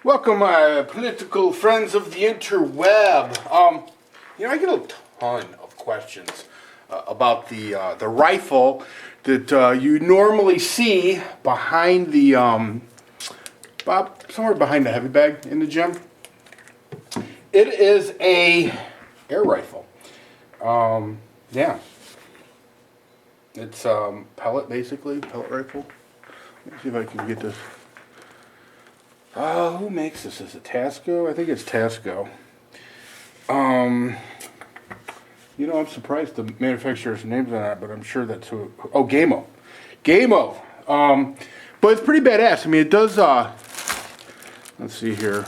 Welcome, my political friends of the interweb. I get a ton of questions about the rifle that you normally see behind the somewhere behind the heavy bag in the gym. It is a air rifle. Yeah, it's pellet basically, pellet rifle. Let me see if I can get this. Who makes this? Is it Tasco? I think it's Tasco. I'm surprised the manufacturer's name's on it, but I'm sure that's who. Oh, GAMO. GAMO. But it's pretty badass. I mean, it does, let's see here.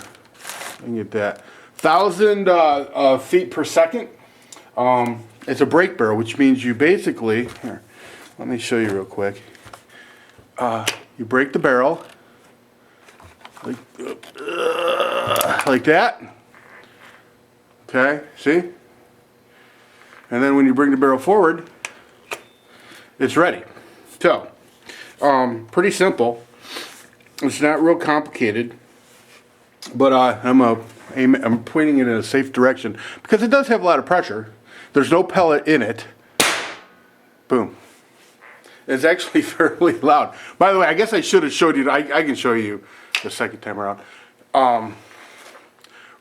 I can get that. 1,000 feet per second. It's a break barrel, which means you basically, here, let me show you real quick. You break the barrel. Like that. Okay, see? And then when you bring the barrel forward, it's ready. So, pretty simple. It's not real complicated, but I'm pointing it in a safe direction because it does have a lot of pressure. There's no pellet in it. Boom. It's actually fairly loud. By the way, I guess I should have showed you. I can show you the second time around.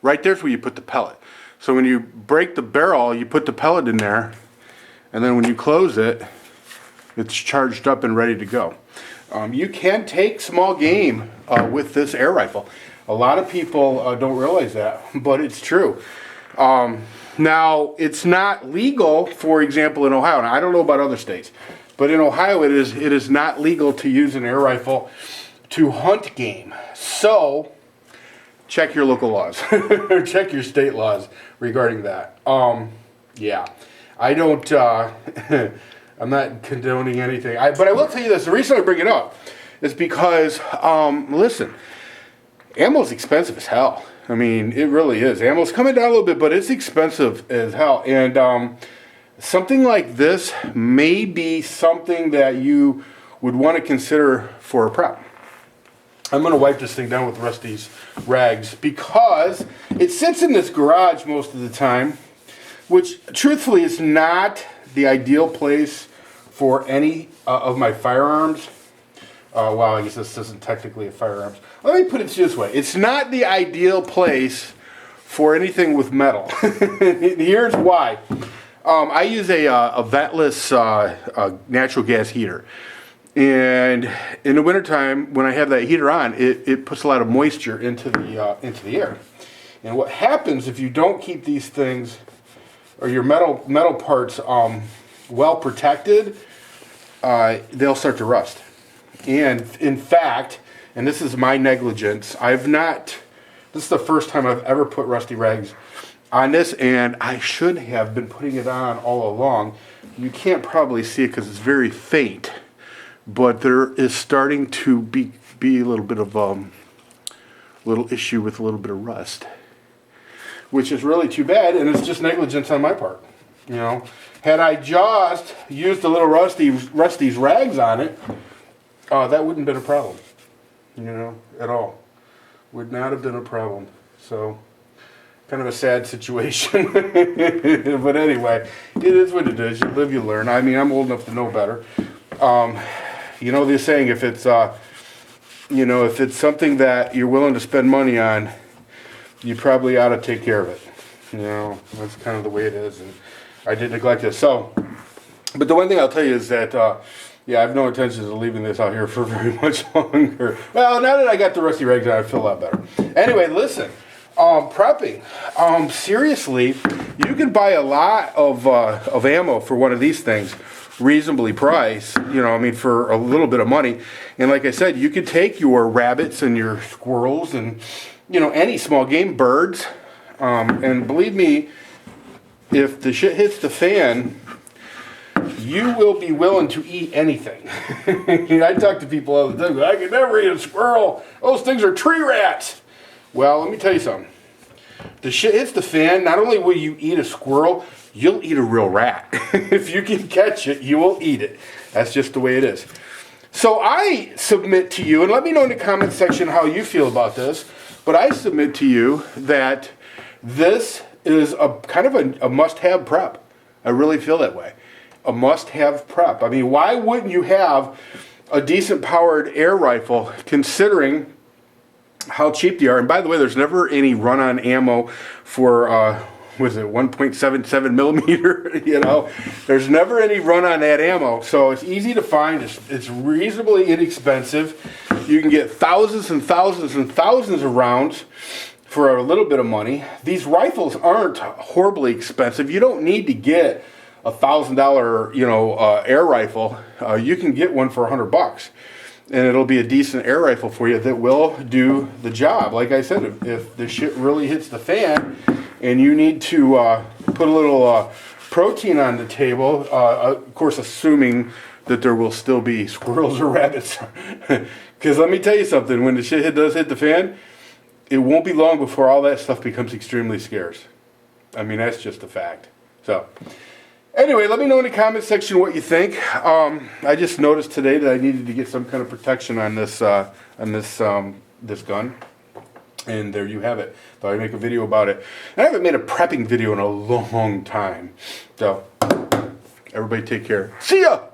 Right there's where you put the pellet. So when you break the barrel, you put the pellet in there, and then when you close it, it's charged up and ready to go. You can take small game with this air rifle. A lot of people don't realize that, but it's true. Now, it's not legal, for example, in Ohio. Now, I don't know about other states, but in Ohio, it is not legal to use an air rifle to hunt game. So, check your local laws, or check your state laws regarding that. Yeah, I don't, I'm not condoning anything. But I will tell you this, the reason I bring it up is because, listen, ammo's expensive as hell. I mean, it really is. Ammo's coming down a little bit, but it's expensive as hell. And something like this may be something that you would want to consider for a prep. I'm going to wipe this thing down with Rusty's rags because it sits in this garage most of the time, which truthfully is not the ideal place for any of my firearms. Well, I guess this isn't technically a firearms. Let me put it this way. It's not the ideal place for anything with metal. Here's why. I use a ventless natural gas heater. And in the wintertime, when I have that heater on, it puts a lot of moisture into the air. And what happens if you don't keep these things, or your metal parts, well protected, they'll start to rust. And in fact, and this is my negligence, this is the first time I've ever put Rusty rags on this, and I should have been putting it on all along. You can't probably see it because it's very faint. But there is starting to be a little bit of little issue with a little bit of rust, which is really too bad, and it's just negligence on my part. You know, had I just used a little Rusty's rags on it, that wouldn't have been a problem. You know, at all, would not have been a problem. So, kind of a sad situation. But anyway, it is what it is. You live, you learn. I mean, I'm old enough to know better. You know the saying, if it's something that you're willing to spend money on, you probably ought to take care of it. You know, that's kind of the way it is, and I did neglect this. So, but the one thing I'll tell you is that, yeah, I have no intentions of leaving this out here for very much longer. Well, now that I got the Rusty rags on, I feel a lot better. Anyway, listen, prepping. Seriously, you can buy a lot of ammo for one of these things. Reasonably priced, for a little bit of money. And like I said, you could take your rabbits and your squirrels and, any small game, birds. And believe me, if the shit hits the fan, you will be willing to eat anything. I talk to people all the time, I can never eat a squirrel. Those things are tree rats. Well, let me tell you something. The shit hits the fan, not only will you eat a squirrel, you'll eat a real rat. If you can catch it, you will eat it. That's just the way it is. So I submit to you, and let me know in the comment section how you feel about this, but I submit to you that this is a kind of a must-have prep. I really feel that way. A must-have prep. I mean, why wouldn't you have a decent powered air rifle considering how cheap they are? And by the way, there's never any run-on ammo for, was it 1.77 millimeter? You know, there's never any run on that ammo. So it's easy to find. It's reasonably inexpensive. You can get thousands and thousands and thousands of rounds for a little bit of money. These rifles aren't horribly expensive. You don't need to get $1,000, you know, air rifle. You can get one for $100. And it'll be a decent air rifle for you that will do the job. Like I said, if the shit really hits the fan and you need to put a little protein on the table, of course assuming that there will still be squirrels or rabbits. Because let me tell you something, when the shit does hit the fan, it won't be long before all that stuff becomes extremely scarce. I mean, that's just a fact. So anyway, let me know in the comment section what you think. I just noticed today that I needed to get some kind of protection on this this gun. And there you have it. Thought I'd make a video about it. I haven't made a prepping video in a long time. So, everybody take care. See ya!